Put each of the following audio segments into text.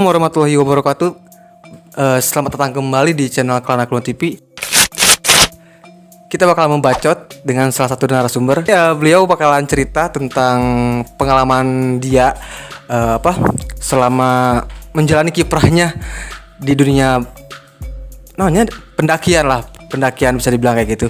Warahmatullahi wabarakatuh. Selamat datang kembali di channel Klana Klon TV. Kita bakal membacot dengan salah satu narasumber. Ya, beliau bakalan cerita tentang pengalaman dia selama menjalani kiprahnya di dunia namanya pendakian bisa dibilang kayak gitu.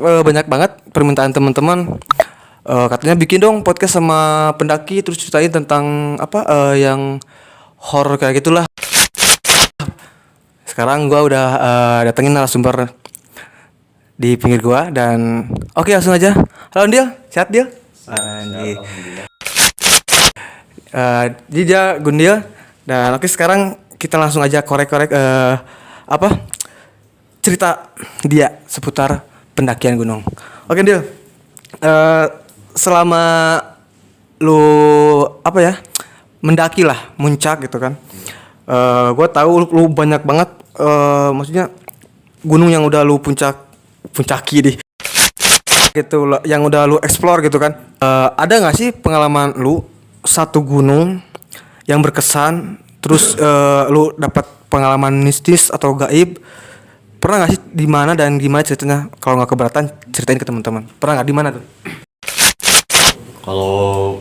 Banyak banget permintaan teman-teman, katanya bikin dong podcast sama pendaki, terus ceritain tentang yang horor kayak gitulah. Sekarang gua udah datengin narasumber di pinggir gua dan oke, langsung aja. Halo Dil, sehat Dil? Anjir. Dia Gundil dan oke, sekarang kita langsung aja korek-korek cerita dia seputar pendakian gunung. Oke Dil, selama lu mendaki lah muncak gitu kan, gue tahu lu banyak banget, maksudnya gunung yang udah lu puncaki deh gitu, yang udah lu explore gitu kan. Ada nggak sih pengalaman lu satu gunung yang berkesan, terus lu dapat pengalaman mistis atau gaib? Pernah nggak sih, di mana dan gimana ceritanya? Kalau nggak keberatan, ceritain ke teman-teman. Pernah nggak, di mana tuh? Kalau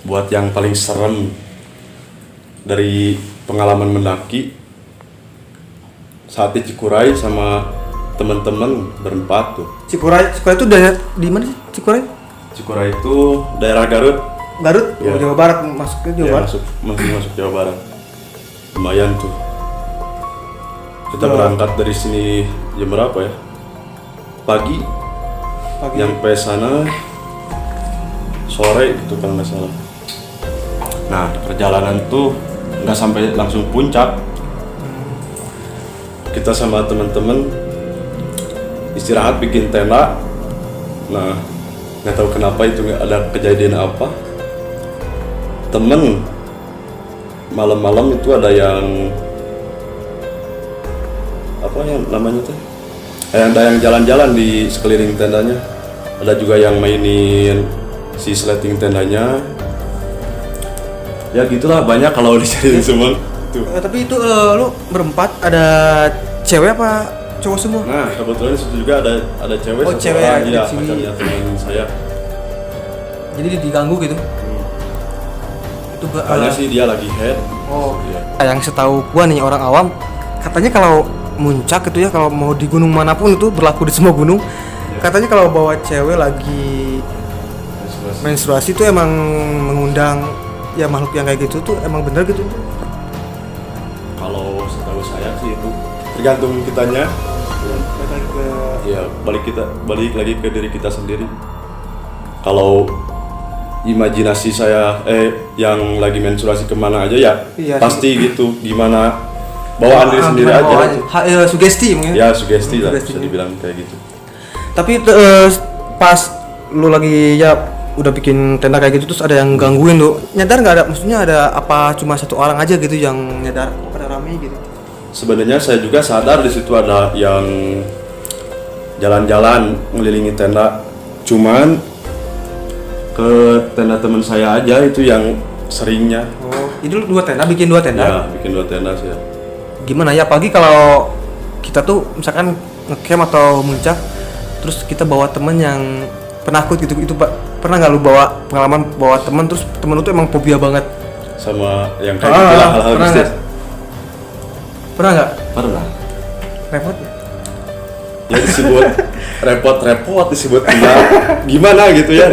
buat yang paling serem dari pengalaman mendaki, saat di Cikuray sama teman-teman berempat tuh. Cikuray itu daerah di mana sih? Cikuray itu daerah Garut. Ya. Jawa Barat, masuk ke Jawa Barat. Masuk Jawa Barat. Lumayan tuh. Kita berangkat dari sini jam berapa ya? Pagi. Nyampe sana sore gitu kan nggak salah. Nah, perjalanan tuh nggak sampai langsung puncak. Kita sama teman-teman istirahat bikin tenda. Nah, nggak tahu kenapa itu ada kejadian apa. Temen malam-malam itu ada yang namanya tuh, ada yang jalan-jalan di sekeliling tendanya, ada juga yang mainin si sleting tendanya, ya gitulah, banyak kalau dicariin semua tuh. Tapi itu lu berempat, ada cewek apa cowok semua? Nah, kebetulan di situ juga ada cewek. Oh, cewek ya, pacarnya teman saya. Jadi diganggu gitu? Itu Kayaknya sih dia lagi head. Oh iya. Yang setahu gua nih, orang awam, katanya kalau muncak itu ya, kalau mau di gunung manapun itu berlaku di semua gunung. Katanya kalau bawa cewek lagi menstruasi itu emang mengundang ya makhluk yang kayak gitu tuh, emang bener gitu? Kalau setahu saya sih itu tergantung kitanya. Ya balik lagi ke diri kita sendiri. Kalau imajinasi saya yang lagi menstruasi kemana aja ya, iya, pasti gitu, gimana bawaan diri sendiri aja. Sugesti mungkin. Ya, sugesti lah, bisa dibilang kayak gitu. Tapi pas lu lagi ya udah bikin tenda kayak gitu, terus ada yang gangguin lu, nyadar nggak ada? Maksudnya ada apa cuma satu orang aja gitu yang nyadar kok pada rame gitu? Sebenarnya saya juga sadar di situ ada yang jalan-jalan ngelilingi tenda, cuman ke tenda teman saya aja itu yang seringnya. Oh, itu bikin dua tenda? Ya, bikin 2 tenda sih ya. Gimana ya, pagi kalau kita tuh misalkan ngecamp atau muncak, terus kita bawa temen yang penakut gitu, itu pernah nggak lu bawa pengalaman bawa temen, terus temen lu tuh emang fobia banget sama yang kayak gitu lah, hal-hal mistis? Pernah nggak? Pernah. Repot? Ya disebut repot disebut gimana gitu ya,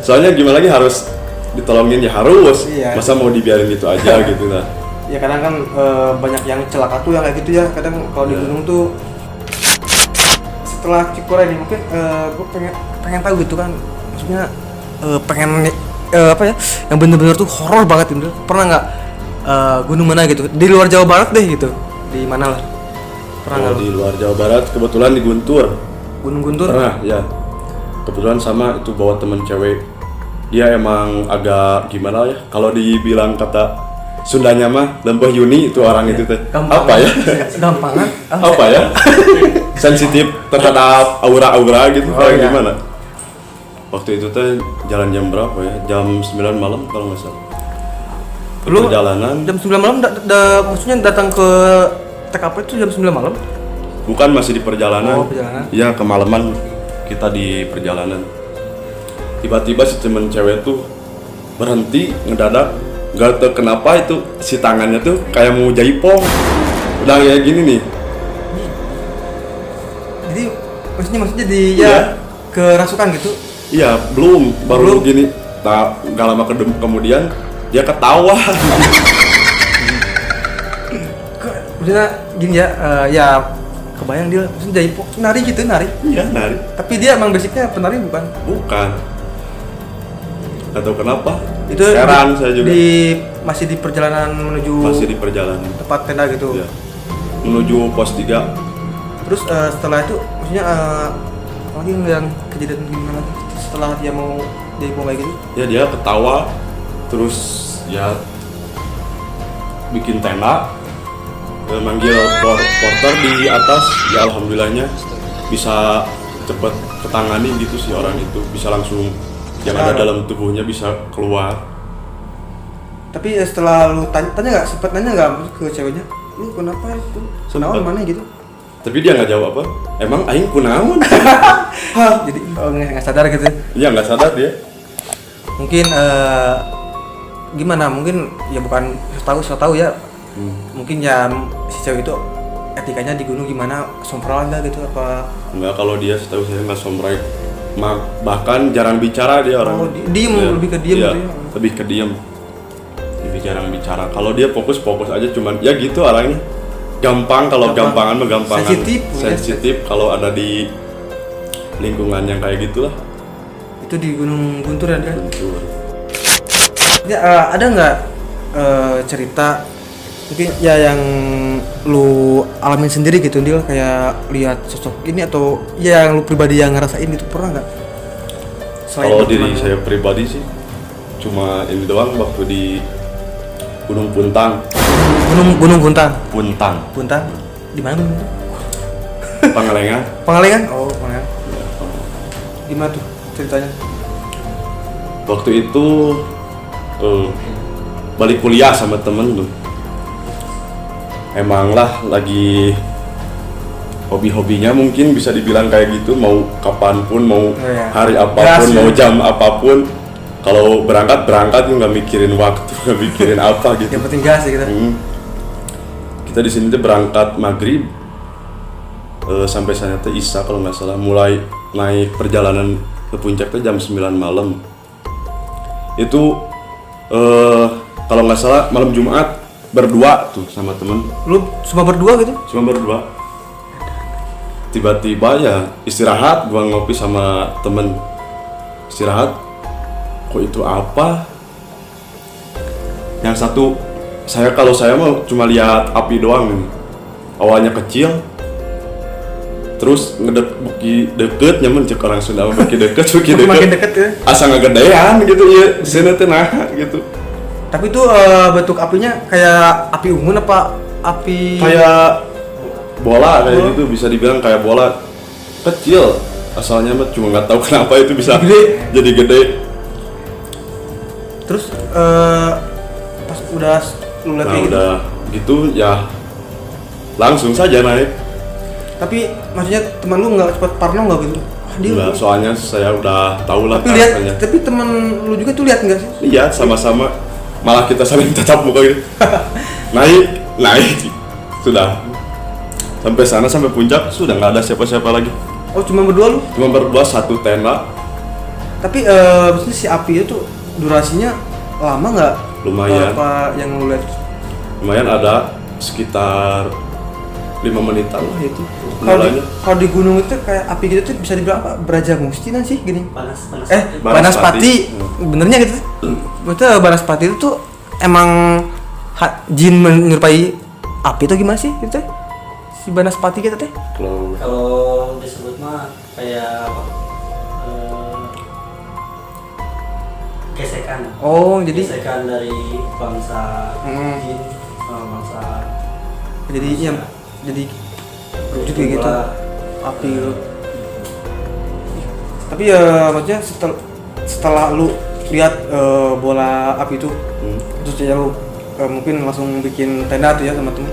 soalnya gimana lagi harus ditolongin ya harus, masa mau dibiarin gitu aja gitu lah. Ya kadang kan banyak yang celaka tuh yang kayak gitu ya, kadang kalau di gunung tuh setelah Cikure ini mungkin gue pengen tahu gitu kan, maksudnya pengen apa ya yang bener-bener tuh horor banget gitu. Pernah nggak gunung mana gitu di luar Jawa Barat deh gitu, di mana lah? Pernah nggak? Di luar Jawa Barat kebetulan di Guntur. Gunung Guntur? Pernah ya. Kebetulan sama itu bawa temen cewek. Dia emang agak gimana ya? Kalau dibilang kata Sundanya mah lembah Yuni itu orang itu teh. Apa ya? Gampangan. Apa ya? Sensitif terhadap aura-aura gitu. Kayak iya. gimana? Waktu itu teh jalan jam berapa ya? Jam 9 malam kalau nggak salah. Lu Perjalanan jam 9 malam maksudnya datang ke TKP itu jam 9 malam? bukan masih di perjalanan. Oh, perjalanan. Iya, kemalaman kita di perjalanan. Tiba-tiba si temen cewek tuh berhenti ngedadak, gak tau kenapa itu si tangannya tuh kayak mau jaipong. Udah kayak gini nih. Jadi maksudnya di Iya. ya kerasukan gitu. Iya, baru Belum. gini. Gak lama kemudian dia ketawa. Maksudnya gini ya, ya kebayang dia maksudnya jaipong nari gitu, nari. Iya, nari. Tapi dia emang basicnya penari bukan? Bukan. Gak tau kenapa. Itu heran saya juga. Masih di perjalanan menuju Masih di perjalanan. tempat tenda gitu. Iya. Menuju pos 3. Terus setelah itu maksudnya lagi yang kejadian gimana lagi setelah dia mau jaipong kayak gitu? Ya dia ketawa, terus ya bikin tenda, manggil porter di atas. Ya alhamdulillahnya bisa cepet ketangani gitu si orang itu, bisa langsung yang ada dalam tubuhnya bisa keluar. Tapi setelah lu tanya nggak, sempet nanya nggak ke ceweknya, lu kenapa itu? Senawan mana gitu? Tapi dia nggak jawab apa. Emang aing kunaon? Jadi nggak sadar gitu. Iya nggak sadar dia. Mungkin gimana? Mungkin ya bukan tahu ya. Mungkin ya si cewek itu etikanya di gunung gimana, sompral nggak gitu apa? Enggak, kalau dia setahu saya nggak sombrek. Bahkan jarang bicara dia orang. Oh, diem, Ya, lebih ke diem iya, gitu ya. lebih ke diem. Lebih jarang bicara. Kalau dia fokus aja, cuman ya gitu orangnya. Gampang, kalau gampangan mah gampangan. Sensitif kalau ada di lingkungan yang kayak gitulah. Itu di Gunung Guntur ya, Andra? Guntur. Ya, ada nggak cerita mungkin ya yang lu alamin sendiri gitu, Dil, kayak lihat sosok ini atau ya yang lu pribadi yang ngerasain gitu, pernah nggak? Kalau diri saya pribadi sih cuma ini doang waktu di Gunung Puntang. Gunung Puntang. Puntang, Di mana Gunung Puntang? Pangalengan. Pangalengan? Oh, Pangalengan. Gimana tuh ceritanya? Waktu itu balik kuliah sama temen tuh. Emang lah lagi hobi-hobinya mungkin bisa dibilang kayak gitu, mau kapanpun, mau iya. hari apapun, Gas, mau ya. jam apapun. Kalau berangkat nggak mikirin waktu, nggak mikirin apa gitu. Yang penting gas ya kita. Kita di sini tuh berangkat maghrib sampai sana tuh isya kalau nggak salah. Mulai naik perjalanan ke puncak tuh jam 9 malam. Itu kalau nggak salah malam Jumat berdua tuh sama temen. Lu cuma berdua gitu? Cuma berdua. Tiba-tiba ya istirahat, gua ngopi sama temen. Istirahat, kok itu apa? Yang satu, kalau saya mah cuma lihat api doang nih. Awalnya kecil, terus deket nyaman cek orang Sunda mah beki deket. Makin deket ya. Asa ngegedean gitu ya, sini teh nah gitu. Tapi itu bentuk apinya kayak api unggun apa api Kayak bola kayak gitu, bisa dibilang kayak bola kecil. Asalnya mah cuma nggak tahu kenapa itu bisa Gede. jadi gede. Terus pas udah lu lihat Nah kayak gitu. udah gitu ya langsung saja naik. Tapi maksudnya teman lu nggak cepet parno nggak gitu? Ah, dia Enggak, soalnya saya udah tahu lah tapi lihat, karakternya. tapi teman lu juga tuh lihat nggak sih? Lihat sama-sama, malah kita saling tatap muka gitu. naik sudah sampai sana, sampai puncak sudah nggak ada siapa-siapa lagi, Oh, cuma berdua lu? cuma berdua satu tenda. Tapi maksudnya si api itu durasinya lama nggak? Lumayan. Apa yang lu lihat? Lumayan ada sekitar 5 menitan lah itu Kalau nyalanya. kalau di gunung itu kayak api gitu tuh bisa dibilang apa? Beraja mustinan sih gini. Panas. Banaspati. Benernya gitu. Betul Banaspati itu tuh emang jin menyerupai api itu gimana sih gitu teh? Si Banaspati gitu teh? Kalau disebut mah kayak apa? Gesekan. Oh, jadi Gesekan dari bangsa jin sama bangsa jadi iya, jadi berwujud kayak gitu. Api gitu. Tapi ya maksudnya setelah lu lihat bola api itu terus ya lu mungkin langsung bikin tenda tuh ya sama temen.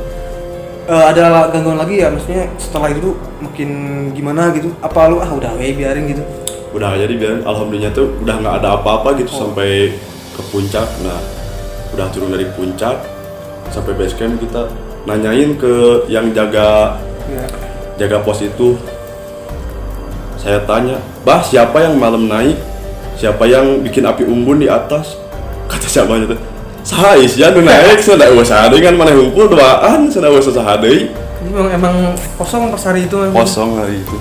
Ada gangguan lagi ya, maksudnya setelah itu makin gimana gitu? Apa lu udah biarin gitu? Udah jadi biarin, alhamdulillah tuh udah nggak ada apa-apa gitu sampai ke puncak. Nah udah turun dari puncak sampai base camp, kita nanyain ke yang jaga pos itu. Saya tanya, bah siapa yang malam naik, siapa yang bikin api unggun di atas? Kata siapanya tuh, saya nu naik, saya usaha dengan mana humpul doaan, saya usaha deh. Emang kosong pas hari itu. Kosong hari itu.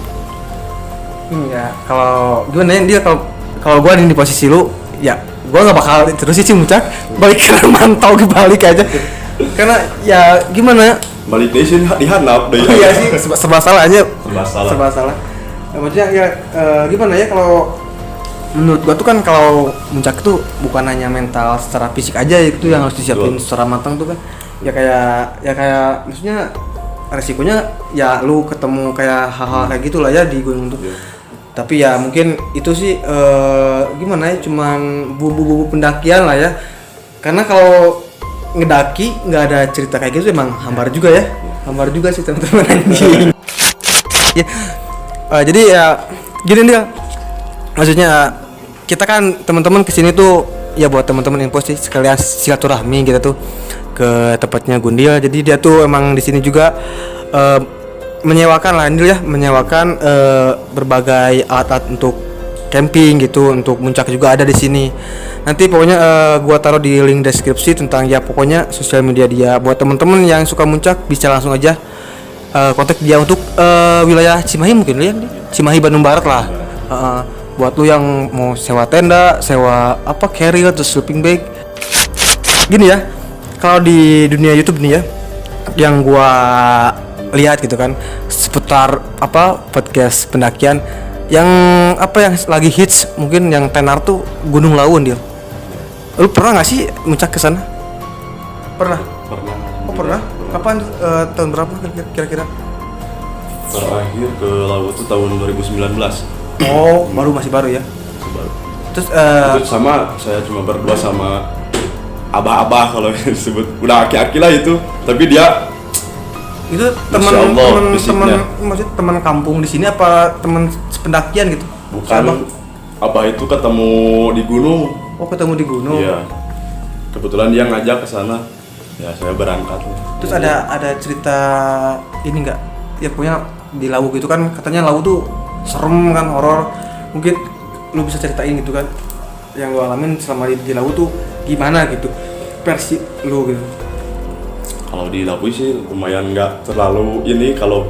Ya kalau gimana ya dia, kalau gue di posisi lu ya gue nggak bakal terus sih muncak balik ke mantau ke balik aja karena ya gimana Balik deh sih dihanap deh. iya sih serba salah aja, serba salah. Maksudnya ya gimana ya, kalau menurut gue tuh kan kalau muncak itu bukan hanya mental secara fisik aja itu yang harus disiapin secara matang tuh kan, ya kayak maksudnya resikonya ya lu ketemu kayak hal-hal kayak gitulah ya di gunung tuh. Tapi ya mungkin itu sih gimana ya, cuman bumbu-bumbu pendakian lah ya. Karena kalau ngedaki nggak ada cerita kayak gitu emang hambar juga ya. Hambar juga sih teman-teman anjing. Ya, jadi ya gini nih, maksudnya kita kan teman-teman kesini tuh ya buat teman-teman info sih, sekalian silaturahmi gitu tuh ke tempatnya Gundil. Jadi dia tuh emang di sini juga menyewakan lah ini ya, menyewakan berbagai alat-alat untuk camping gitu, untuk muncak juga ada di sini. Nanti pokoknya gua taruh di link deskripsi tentang ya pokoknya sosial media dia. Buat teman-teman yang suka muncak bisa langsung aja kontak dia untuk wilayah Cimahi, mungkin ya Cimahi Bandung Barat lah. Buat lu yang mau sewa tenda, sewa apa carrier atau sleeping bag. Gini ya, kalau di dunia YouTube nih ya, yang gua lihat gitu kan seputar apa podcast pendakian yang apa yang lagi hits mungkin yang tenar tuh Gunung Lawun dia. Lu pernah nggak sih muncak ke sana? Pernah. Oh pernah. Kapan? Tahun berapa kira-kira? Terakhir ke Lawu tuh tahun 2019. Oh masih baru ya. Baru. Terus Itu sama saya cuma berdua sama abah-abah kalau disebut, udah aki-aki lah itu. Tapi dia itu Masya Allah, maksudnya teman kampung di sini apa teman pendakian gitu? bukan abah itu ketemu di gunung. Oh ketemu di gunung. Iya. Kebetulan dia ngajak ke sana. Ya saya berangkat. Terus ada cerita ini enggak? Ya pokoknya di Lawu gitu kan, katanya Lawu tuh serem kan, horor. Mungkin lu bisa ceritain gitu kan yang lu alamin selama di Lawu tuh gimana gitu. Versi lu gitu. Kalau di Lawu sih lumayan nggak terlalu ini, kalau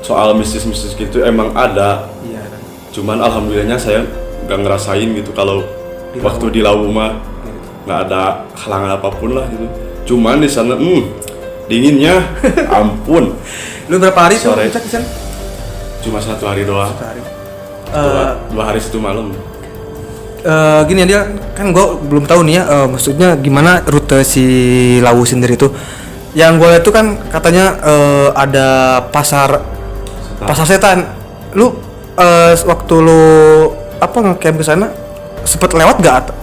soal mistis-mistis gitu emang ada. Iya. Cuman alhamdulillahnya saya nggak ngerasain gitu kalau waktu di Lawu mah nggak ada halangan apapun lah gitu. Cuman di sana dinginnya ampun. Lu berapa hari tuh Sore. muncak di sana? Cuma 1 hari doang. 1 hari. 2 hari 1 malam. Gini dia kan gue belum tahu nih ya, maksudnya gimana rute si Lawu sendiri tuh. Yang gue lihat tuh kan katanya ada pasar setan. Lu waktu lu apa ngecamp ke sana sempet lewat gak?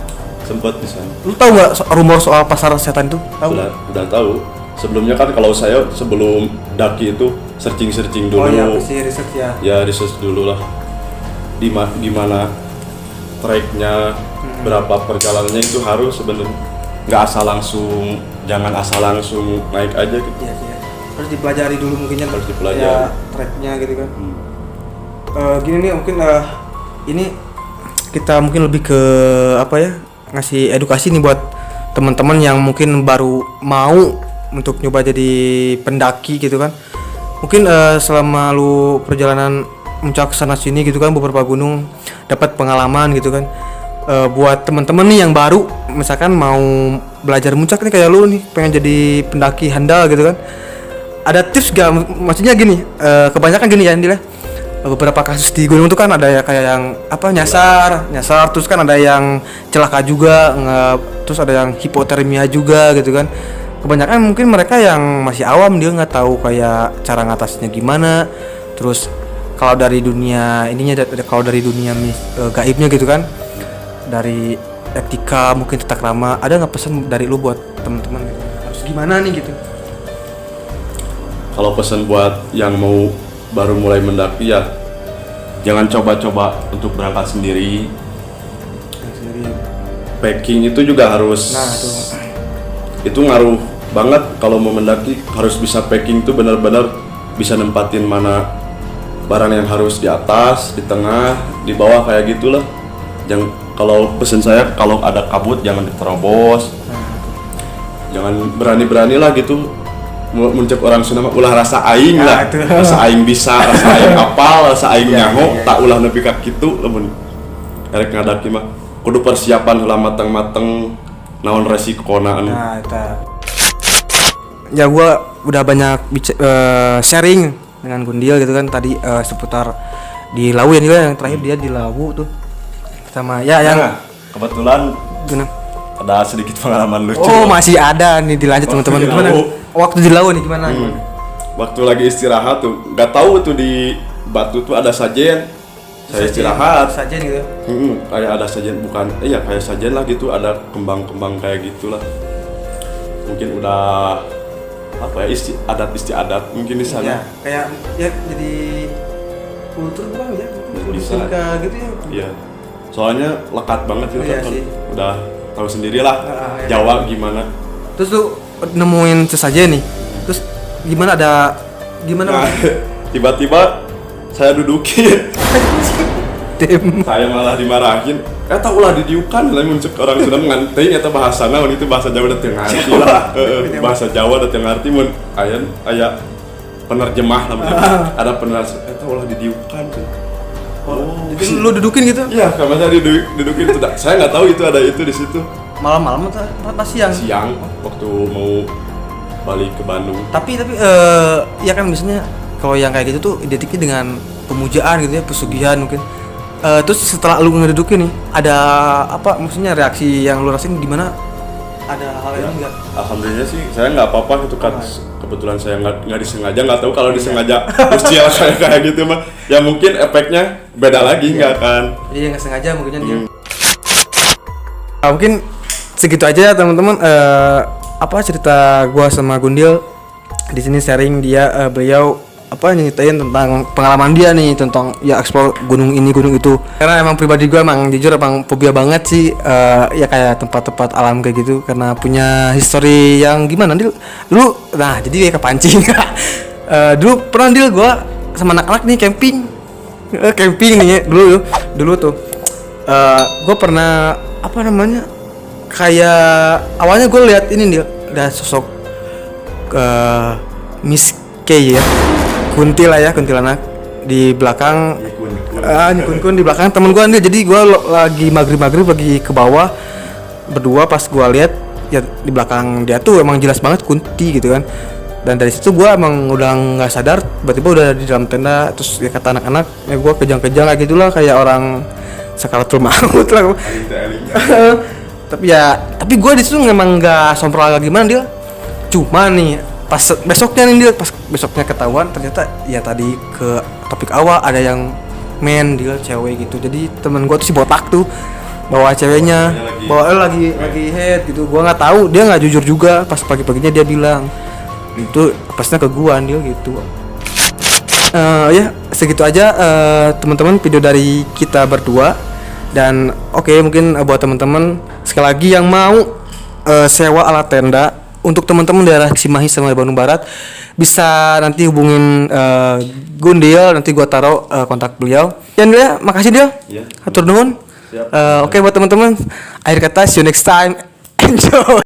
Sempet di sana. Lu tahu nggak rumor soal pasar setan itu? Tahu? Udah tahu. Sebelumnya kan kalau saya sebelum daki itu searching dulu. Oh iya, pasti research ya. Ya research dulu lah. Gimana treknya, berapa perjalanannya itu harus sebenarnya. Nggak asal langsung, jangan asal langsung naik aja gitu. Iya sih. Ya. Harus dipelajari dulu mungkinnya. Harus dipelajari. Ya, treknya gitu kan. Gini nih mungkin ini kita mungkin lebih ke apa ya, ngasih edukasi nih buat teman-teman yang mungkin baru mau untuk nyoba jadi pendaki gitu kan. Mungkin selama lu perjalanan muncak sana sini gitu kan, beberapa gunung, dapat pengalaman gitu kan. Buat teman-teman nih yang baru misalkan mau belajar muncak nih kayak lu nih, pengen jadi pendaki handal gitu kan, ada tips gak? Maksudnya gini, kebanyakan gini ya Andil ya, beberapa kasus di gunung itu kan ada ya kayak yang nyasar terus kan ada yang celaka juga, terus ada yang hipotermia juga gitu kan. Kebanyakan mungkin mereka yang masih awam, dia nggak tahu kayak cara ngatasinnya gimana. Terus kalau dari dunia ininya, kalau dari dunia gaibnya gitu kan, dari etika mungkin tata krama, ada nggak pesan dari lu buat teman-teman gitu? Harus gimana nih gitu? Kalau pesan buat yang mau baru mulai mendaki ya, jangan coba-coba untuk berangkat sendiri. Packing itu juga harus. Nah, itu ngaruh banget. Kalau mau mendaki harus bisa packing tuh benar-benar bisa nempatin mana barang yang harus di atas, di tengah, di bawah kayak gitulah. Kalau pesan saya, kalau ada kabut jangan diterobos. Jangan berani-beranilah gitu muncul orang Sunda mah ulah rasa aing lah. Rasa aing bisa, rasa aing apal, rasa aing nyaho, tak ulah nepi ka kitu lamun erek ngadaki mah kudu persiapan heula mateng-mateng naon resikona anu. Nah, ya gua udah banyak sharing dengan Gundil gitu kan tadi, seputar di Lawu ya, yang terakhir dia di Lawu tuh sama ya yang kebetulan ada sedikit pengalaman lucu. Oh, masih ada nih, dilanjut teman-teman. Gimana waktu di Lawu nih, gimana? Waktu lagi istirahat tuh, nggak tahu tuh di batu tuh ada sajen. Saya istirahat. Sajen gitu. Kayak ada sajen, bukan? Iya kayak sajen lah gitu, ada kembang-kembang kayak gitulah. Mungkin udah apa ya, adat istiadat mungkin di sana. Ya, kayak ya jadi kultur bang ya, bisa gitu ya. Iya. Soalnya lekat banget gitu iya kan. Sih. Udah tahu sendirilah Jawa gimana. Terus lu nemuin sesajen nih. Terus gimana Nah, tiba-tiba saya dudukin. Saya malah dimarahin. Eta ulah didiukan lamun cek orang Sunda nganting eta bahasana mun itu bahasa Jawa da teu ngarti lah. Bahasa Jawa da teu ngarti mun aya penerjemah lah. Ada penerjemah eta ulah didiukan. Oh, jadi lu dudukin gitu? Iya, karena saya didudukin itu. Saya nggak tahu itu ada itu di situ. Malam-malam atau pas siang? Siang, waktu mau balik ke Bandung. Tapi ya kan biasanya kalau yang kayak gitu tuh identiknya dengan pemujaan gitu ya, pesugihan mungkin. Terus setelah lu ngedudukin nih, ada apa maksudnya reaksi yang lu rasain gimana? Ada hal Ya, ini enggak? alhamdulillah sih, saya nggak apa-apa gitu kan. Kebetulan saya nggak disengaja, nggak tahu kalau disengaja usia kayak gitu mah. Ya mungkin efeknya beda lagi nggak kan? Iya nggak sengaja mungkinnya dia. Nah, mungkin segitu aja teman-teman. Apa cerita gua sama Gundil di sini sharing dia, beliau apa nyeritain tentang pengalaman dia nih tentang ya explore gunung ini gunung itu. Karena emang pribadi gue emang jujur emang fobia banget sih, ya kayak tempat-tempat alam kayak gitu karena punya history yang gimana dulu. Nah jadi kayak kepancing. Dulu pernah gue sama anak-anak nih camping nih dulu tuh. Gue pernah apa namanya kayak awalnya gue lihat ini ada sosok Miss K ya, kuntilanak di belakang, kun di belakang temen gue nih. Jadi gue lagi maghrib lagi ke bawah berdua, pas gue lihat ya di belakang dia tuh emang jelas banget kunti gitu kan. Dan dari situ gue emang udah nggak sadar, tiba-tiba udah di dalam tenda. Terus ya kata anak-anak, ya gue kejang-kejang kayak gitulah, kayak orang sakaratul maut lah. Tapi gue di situ emang nggak sompral lagi gimana dia. Cuma nih pas besoknya ketahuan ternyata ya tadi ke topik awal ada yang dia cewek gitu. Jadi temen gue tuh si botak tuh bawa ceweknya, lagi head gitu. Gue nggak tahu, dia nggak jujur juga. Pas pagi-paginya dia bilang itu pasnya ke gua dia gitu. Ya segitu aja teman-teman video dari kita berdua. Dan oke, mungkin buat teman-teman sekali lagi yang mau sewa alat tenda untuk teman-teman daerah Cimahi sama Bandung Barat, bisa nanti hubungin Gundil, nanti gua taruh kontak beliau. Dan ya makasih dia. Hatur nuhun. Oke buat teman-teman, akhir kata see you next time. Enjoy.